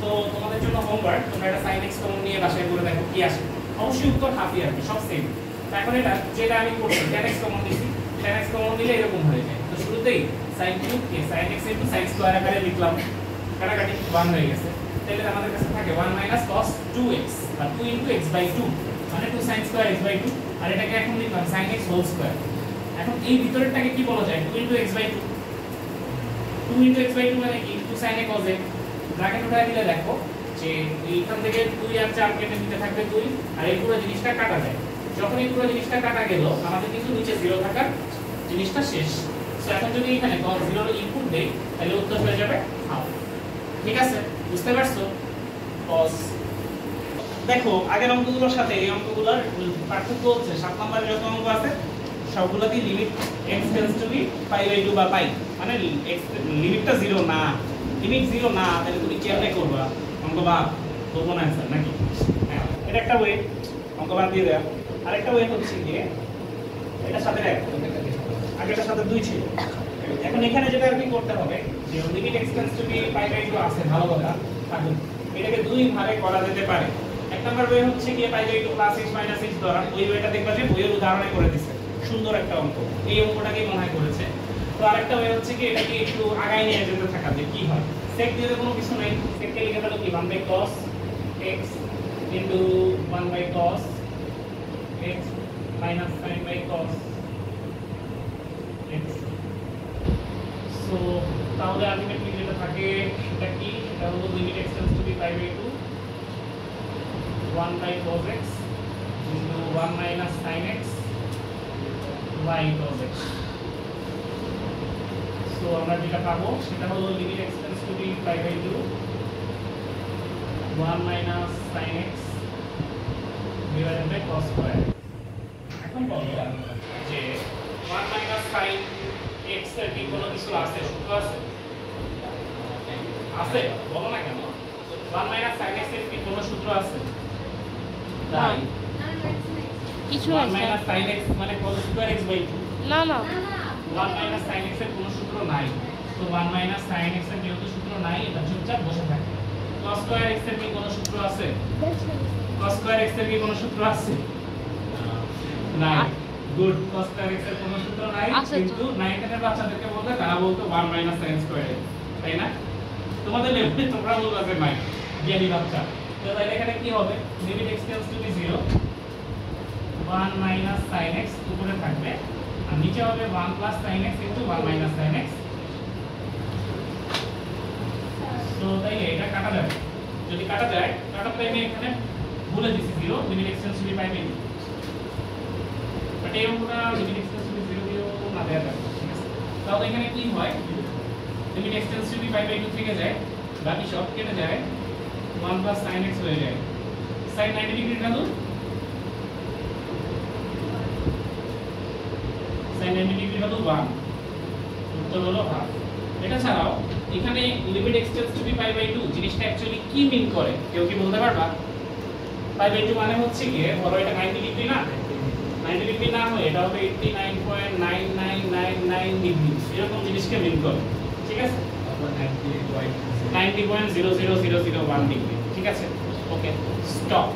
তো তোমাদের জন্য হোমওয়ার্ক, তোমরা এটা sin x কমন নিয়ে বাসায় করে দেখো কি আসে। অবশ্যই উত্তর হাফই আসবে, সব সেম। এখন এটা যেটা আমি করছি tan x কমন নিছি, tan x কমন নিলে এরকম হয়ে যায়। তো শুরুতেই sin কিউব কে sin x * sin স্কয়ার আকারে লিখলাম, কাটাকাটি 1 হয়ে গেছে। তাহলে আমাদের কাছে থাকে 1 - cos 2x বা 2 * x/2 মানে 2 sin স্কয়ার x/2, আর এটাকে এখন লিখলাম sin x হোল স্কয়ার। এখন এই ভিতরেরটাকে কি বলা যায়? 2 * x/2। 2 * x/2 মানে কি? 2 sin a cos a। Bracket উঠায় দিলে দেখো যে এইখান থেকে 2 আর 4 কেটে দিতে থাকবে 2, আর এই পুরো জিনিসটা কাটা যায়। যখন এই পুরো জিনিসটা কাটা গেল, আমাদের কিন্তু নিচে 0 থাকার জিনিসটা শেষ। সো এখন যদি এখানে cos 0 এর ইনপুট দেই, তাহলে উত্তর হয়ে যাবে হাফ। ঠিক আছে, বুঝতে পারছো? cos দেখো আগের অঙ্কগুলোর সাথে এই অঙ্কগুলোর পার্থক্য হচ্ছে 7 নম্বরে যত অঙ্ক আছে সবগুলোতেই limit x tends to be π/2 বা পাই, মানে x লিমিটটা 0 না। লিমিট 0 না, তাহলে তুমি কেমনে করবা অঙ্ক? বা করব না স্যার নাকি? হ্যাঁ, এটা একটা ওয়ে, অঙ্ক বাদ দিয়ে দেয়া। আরেকটা ওয়ে হচ্ছে যে এটা সাথে রাখ, আগেরটার সাথে 2 ছিল। এখন এখানে যেটা আর কি করতে হবে যে limit x tends to be π/2 আছে, ভালো কথা থাকুক, এটাকে 2 ভাগে করা যেতে পারে। এক নাম্বার ওয়ে হচ্ছে কি π/2 + x - x ধরা, ওই ওয়েটা দেখবা যে বইয়ের উদাহরণে করে দিছে, সুন্দর একটা অঙ্ক, এই অঙ্কটাকেই মনে হয় করেছে। তো আরেকটা ওয়ে হচ্ছে কি এটাকে একটু আগায় নিয়ে যেতে থাকা, যে কি হয় sec দিয়ে কোনো কিছু নাই, sec কে লিখে ফেলো কি 1/cos x * 1/cos x - sin/cos x। So তাহলে আলটিমেটলি যেটা থাকে সেটা কি? সেটা হলো limit x tends to be π/2 1/cos x * 1 - sin x y cos x। So আমরা যেটা পাবো সেটা হলো limit x tends to be π/2 1 - sin x / cos square. এখন বলো যে 1 - sin x এর কি কোনো কিছু আছে, সূত্র আছে? আছে, বলো না কেন? 1 - sin x এর কি কোনো সূত্র আছে? তাই কিছু আছে 1 - sin x মানে cos স্কয়ার x/2। না না 1 - sin x এর কোনো সূত্র নাই। তো 1 - sin x এর যেহেতু সূত্র নাই, এটা চুপচাপ বসে থাকে। cos স্কয়ার x এর কি কোনো সূত্র আছে? cos স্কয়ার x এর কি কোনো সূত্র আছে? নাই। গুড, cos স্কয়ার x এর কোনো সূত্র নাই, কিন্তু 9 এর বাচ্চাদেরকে বলতে তারা বলতো 1 - sin স্কয়ার x, তাই না? তোমাদের লেভেলে তোমরা বলবা যে নাই, জ্ঞানী বাচ্চা। তো তাহলে এখানে কি হবে? Limit x tends to be 0 1 - sin x উপরে থাকবে, আর নিচে হবে 1 + sin x * 1 - sin x। তো তাইলে এটা কাটা যাবে, যদি কাটা যায়, কাটার টাইমে এখানে ভুলে দিছি 0, limit x tends to be পাইবে। বাট এই অঙ্কটা limit x tends to be 0 দিও না দেয়া যাবে, ঠিক আছে? তাহলে এখানে কি হয়? Limit x tends to be π/2 থেকে যায়, বাকি সব কেটে যায়, 1 + sin x হয়ে যায়। sin 90 degree value sin 90 degree value 1, উত্তর হলো হাফ। এটা ছাড়াও এখানে limit x tends to be π/2 জিনিসটা অ্যাকচুয়ালি কি মিন করে কেউ কি বলতে পারবা? π/2 মানে হচ্ছে কি, ধরো এটা 90 ডিগ্রি না, 90 ডিগ্রি না হয়ে এটা হবে 89.9999 ডিগ্রি, এরকম জিনিসকে মিন করে, ঠিক আছে? 90.00001 ডিগ্রি, ঠিক আছে? ওকে, স্টপ।